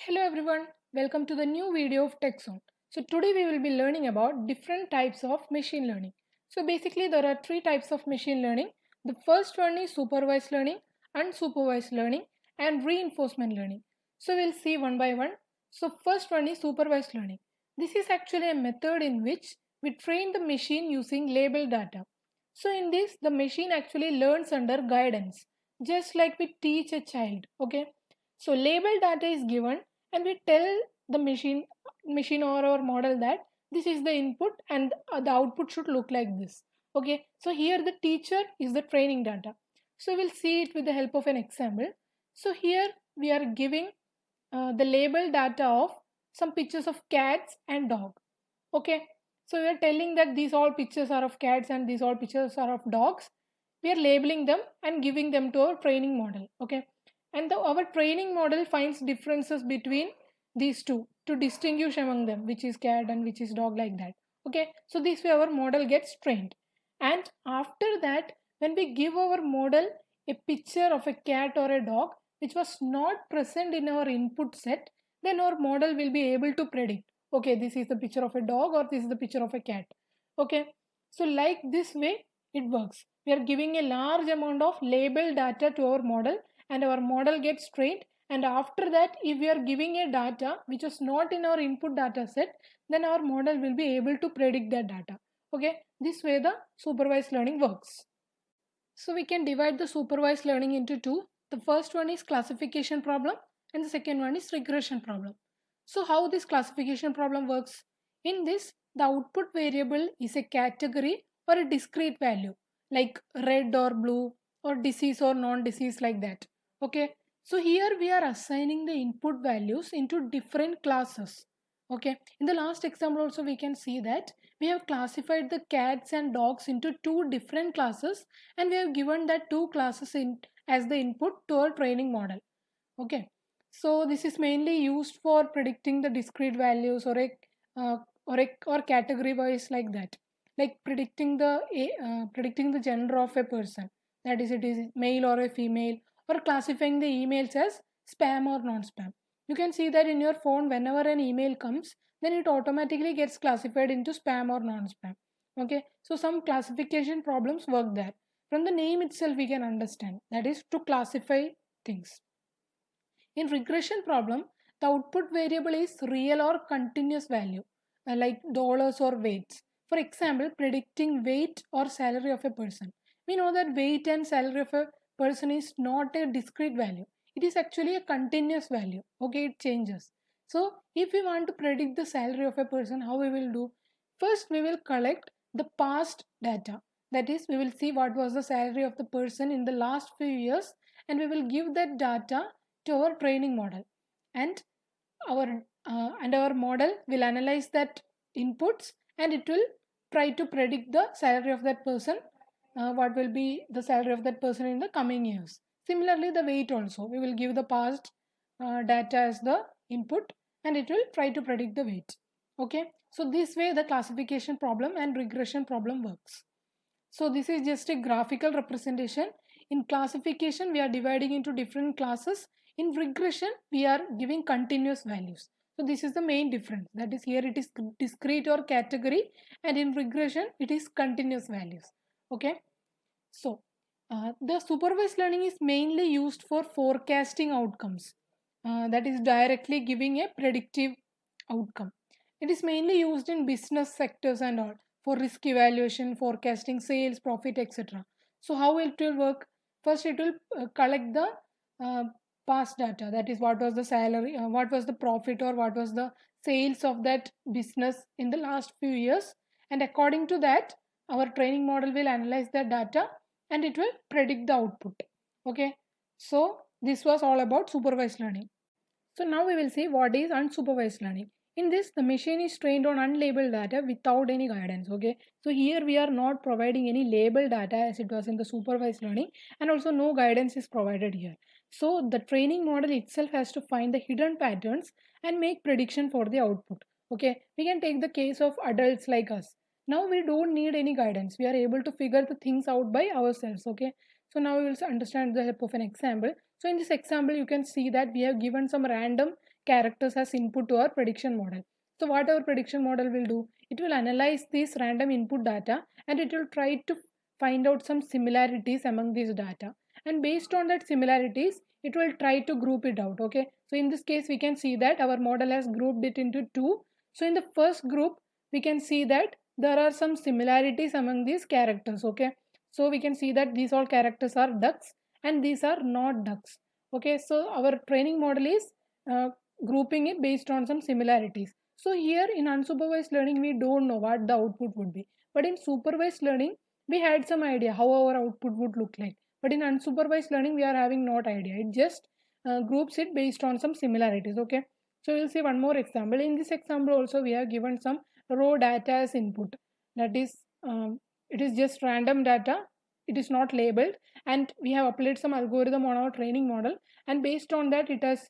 Hello everyone, welcome to the new video of TechZone. So today we will be learning about different types of machine learning. So basically there are three types of machine learning. The first one is supervised learning, unsupervised learning and reinforcement learning. So we'll see one by one. So first one is supervised learning. This is actually a method in which we train the machine using labeled data. So in this the machine actually learns under guidance just like we teach a child, okay? So label data is given and we tell the machine or our model that this is the input and the output should look like this. Okay, so here the teacher is the training data. So we'll see it with the help of an example. So here we are giving the label data of some pictures of cats and dog. Okay, so we are telling that these all pictures are of cats and these all pictures are of dogs. We are labeling them and giving them to our training model. Okay, and our training model finds differences between these two to distinguish among them which is cat and which is dog, like that. Okay, so this way our model gets trained, and after that when we give our model a picture of a cat or a dog which was not present in our input set, then our model will be able to predict, okay, this is the picture of a dog or this is the picture of a cat. Okay, so like this way it works. We are giving a large amount of labeled data to our model and our model gets trained, and after that if we are giving a data which was not in our input data set, then our model will be able to predict that data. Okay, this way the supervised learning works. So we can divide the supervised learning into two. The first one is classification problem and the second one is regression problem. So how this classification problem works? In this, the output variable is a category or a discrete value like red or blue or disease or non-disease, like that. Okay. So here we are assigning the input values into different classes. Okay. In the last example also we can see that we have classified the cats and dogs into two different classes and we have given that two classes in as the input to our training model. Okay, so this is mainly used for predicting the discrete values or or category wise, like that, like predicting the gender of a person, that is it is male or a female, or classifying the emails as spam or non-spam. You can see that in your phone whenever an email comes, then it automatically gets classified into spam or non-spam. Okay, so some classification problems work there. From the name itself we can understand that is to classify things. In regression problem, the output variable is real or continuous value, like dollars or weights. For example, predicting weight or salary of a person. We know that weight and salary of a person is not a discrete value. It is actually a continuous value. Okay, it changes. So, if we want to predict the salary of a person, how we will do? First, we will collect the past data. That is, we will see what was the salary of the person in the last few years, and we will give that data to our training model, and our model will analyze that inputs and it will try to predict the salary of that person, what will be the salary of that person in the coming years. Similarly, the weight also, we will give the past data as the input and it will try to predict the weight. Okay, so this way the classification problem and regression problem works. So this is just a graphical representation. In classification, we are dividing into different classes. In regression, we are giving continuous values. So this is the main difference. That is, here it is discrete or category, and in regression, it is continuous values. Okay. So the supervised learning is mainly used for forecasting outcomes. That is directly giving a predictive outcome. It is mainly used in business sectors and all for risk evaluation, forecasting, sales, profit, etc. So how it will work? First, it will collect the uh, past data. That is, what was the salary, what was the profit, or what was the sales of that business in the last few years. And according to that, our training model will analyze that data and it will predict the output. Okay. So this was all about supervised learning. So now we will see what is unsupervised learning. In this, the machine is trained on unlabeled data without any guidance. Okay, so here we are not providing any labeled data as it was in the supervised learning, and also no guidance is provided here. So the training model itself has to find the hidden patterns and make prediction for the output. Okay, we can take the case of adults like us. Now we don't need any guidance. We are able to figure the things out by ourselves. Okay, so now we will understand the help of an example. So in this example, you can see that we have given some random characters as input to our prediction model. So what our prediction model will do, it will analyze this random input data and it will try to find out some similarities among these data, and based on that similarities it will try to group it out. Okay, so in this case we can see that our model has grouped it into two. So in the first group we can see that there are some similarities among these characters. Okay, so we can see that these all characters are ducks and these are not ducks. Okay, so our training model is uh, grouping it based on some similarities. So here in unsupervised learning we don't know what the output would be, but in supervised learning we had some idea how our output would look like. But in unsupervised learning we are having not idea, it just groups it based on some similarities. Okay, so we'll see one more example. In this example also we have given some raw data as input, that is it is just random data, it is not labeled, and we have applied some algorithm on our training model, and based on that it has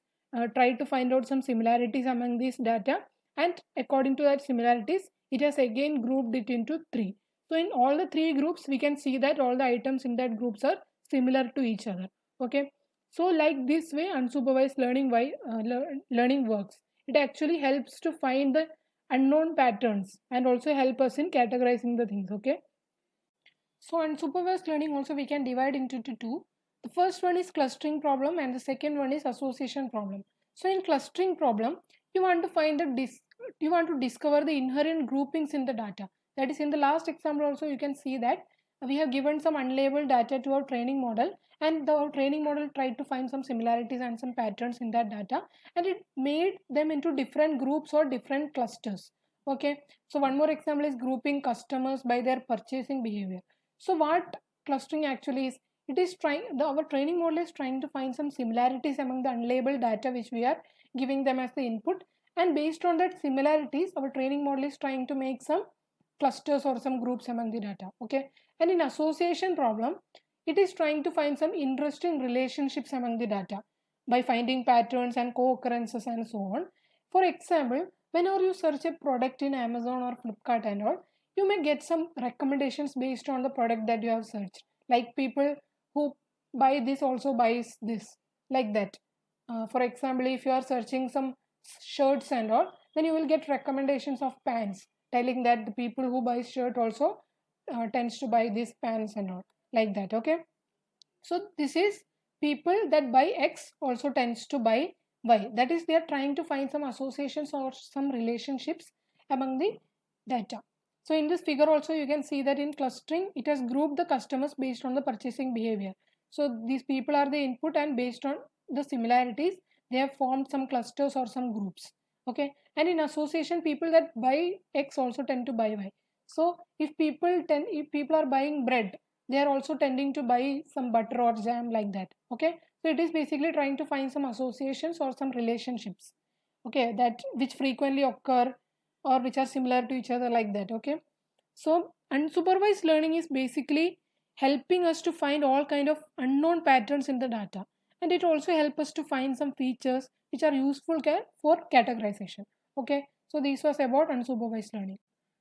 tried to find out some similarities among these data, and according to that similarities it has again grouped it into three. So in all the three groups we can see that all the items in that groups are similar to each other. Okay, so like this way unsupervised learning works. It actually helps to find the unknown patterns and also help us in categorizing the things. Okay, so unsupervised learning also we can divide into two. The first one is clustering problem and the second one is association problem. So in clustering problem, you want to find you want to discover the inherent groupings in the data. That is, in the last example also you can see that we have given some unlabeled data to our training model, and the training model tried to find some similarities and some patterns in that data, and it made them into different groups or different clusters. Okay, so one more example is grouping customers by their purchasing behavior. So what clustering actually is, it is our training model is trying to find some similarities among the unlabeled data which we are giving them as the input, and based on that similarities our training model is trying to make some clusters or some groups among the data. Okay, and in association problem it is trying to find some interesting relationships among the data by finding patterns and co-occurrences and so on. For example, whenever you search a product in Amazon or Flipkart and all, you may get some recommendations based on the product that you have searched, like people who buy this also buys this, like that. For example, if you are searching some shirts and all, then you will get recommendations of pants telling that the people who buy shirt also tends to buy these pants and all, like that. Okay, so this is people that buy X also tends to buy Y. That is, they are trying to find some associations or some relationships among the data. So in this figure also you can see that in clustering it has grouped the customers based on the purchasing behavior. So these people are the input, and based on the similarities they have formed some clusters or some groups. Okay, and in association people that buy X also tend to buy Y. So if people are buying bread, they are also tending to buy some butter or jam, like that. Okay, so it is basically trying to find some associations or some relationships, okay, that which frequently occur or which are similar to each other, like that. Okay, so unsupervised learning is basically helping us to find all kind of unknown patterns in the data, and it also helps us to find some features which are useful for categorization. Okay, so this was about unsupervised learning.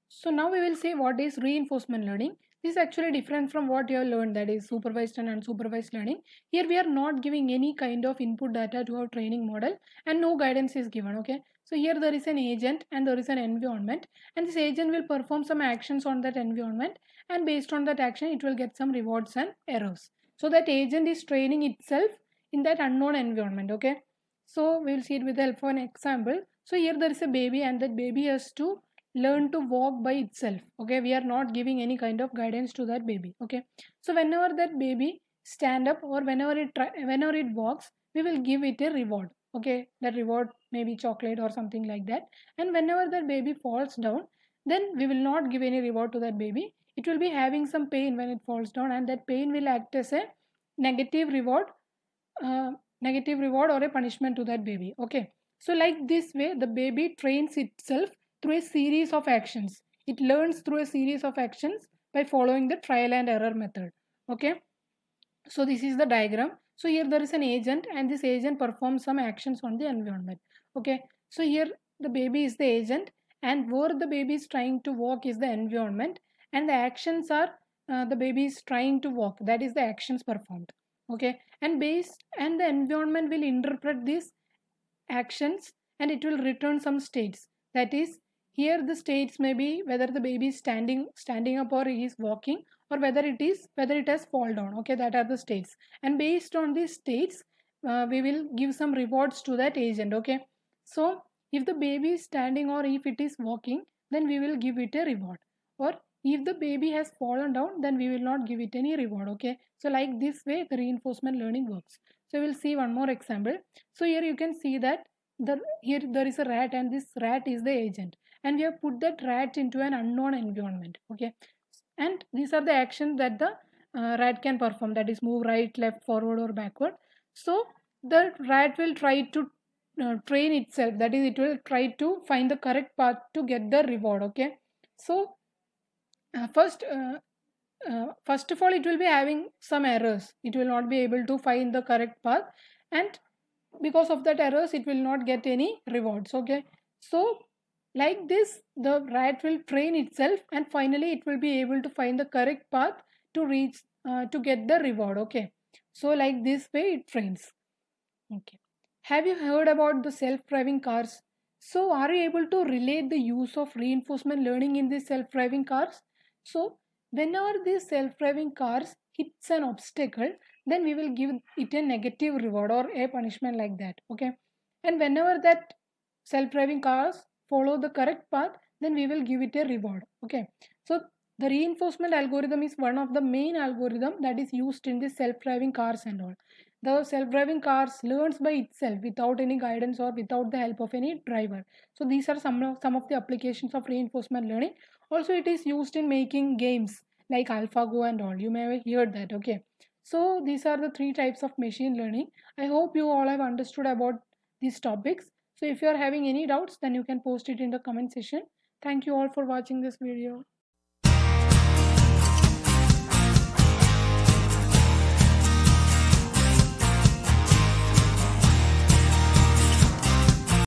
So now we will see what is reinforcement learning. This is actually different from what you have learned, that is supervised and unsupervised learning. Here we are not giving any kind of input data to our training model and no guidance is given. Okay, so here there is an agent and there is an environment, and this agent will perform some actions on that environment, and based on that action it will get some rewards and errors. So that agent is training itself in that unknown environment. Okay, so we will see it with the help of an example. So here there is a baby and that baby has to learn to walk by itself. Okay, we are not giving any kind of guidance to that baby. Okay, so whenever that baby stand up or whenever it walks, we will give it a reward. Okay, that reward may be chocolate or something like that. And whenever that baby falls down, then we will not give any reward to that baby. It will be having some pain when it falls down, and that pain will act as a negative reward uh, negative reward or a punishment to that baby. Okay, so like this way the baby trains itself through a series of actions. It learns through a series of actions by following the trial and error method. Okay, so this is the diagram. So here there is an agent and this agent performs some actions on the environment. Okay, so here the baby is the agent and where the baby is trying to walk is the environment, and the actions are the baby is trying to walk, that is the actions performed. Okay, and the environment will interpret these actions and it will return some states. That is, here the states may be whether the baby is standing up or he is walking, or whether it has fall down. Okay, that are the states, and based on these states we will give some rewards to that agent. Okay, so if the baby is standing or if it is walking, then we will give it a reward, or if the baby has fallen down, then we will not give it any reward. Okay, so like this way the reinforcement learning works. So we'll see one more example. So here you can see that here there is a rat, and this rat is the agent, and we have put that rat into an unknown environment. Okay, and these are the actions that the rat can perform, that is move right, left, forward or backward. So the rat will try to train itself, that is it will try to find the correct path to get the reward. Okay, so first of all it will be having some errors, it will not be able to find the correct path, and because of that errors it will not get any rewards. Okay, so like this the rat will train itself, and finally it will be able to find the correct path to reach to get the reward. Okay, so like this way it trains. Okay, have you heard about the self-driving cars? So are you able to relate the use of reinforcement learning in these self-driving cars? So whenever these self-driving cars hits an obstacle, then we will give it a negative reward or a punishment like that. Okay, and whenever that self-driving cars follow the correct path, then we will give it a reward. Okay, so the reinforcement algorithm is one of the main algorithm that is used in the self-driving cars and all. The self-driving cars learns by itself without any guidance or without the help of any driver. So these are some of the applications of reinforcement learning. Also it is used in making games like AlphaGo and all. You may have heard that. Okay, so these are the three types of machine learning. I hope you all have understood about these topics. So if you are having any doubts, then you can post it in the comment section. Thank you all for watching this video.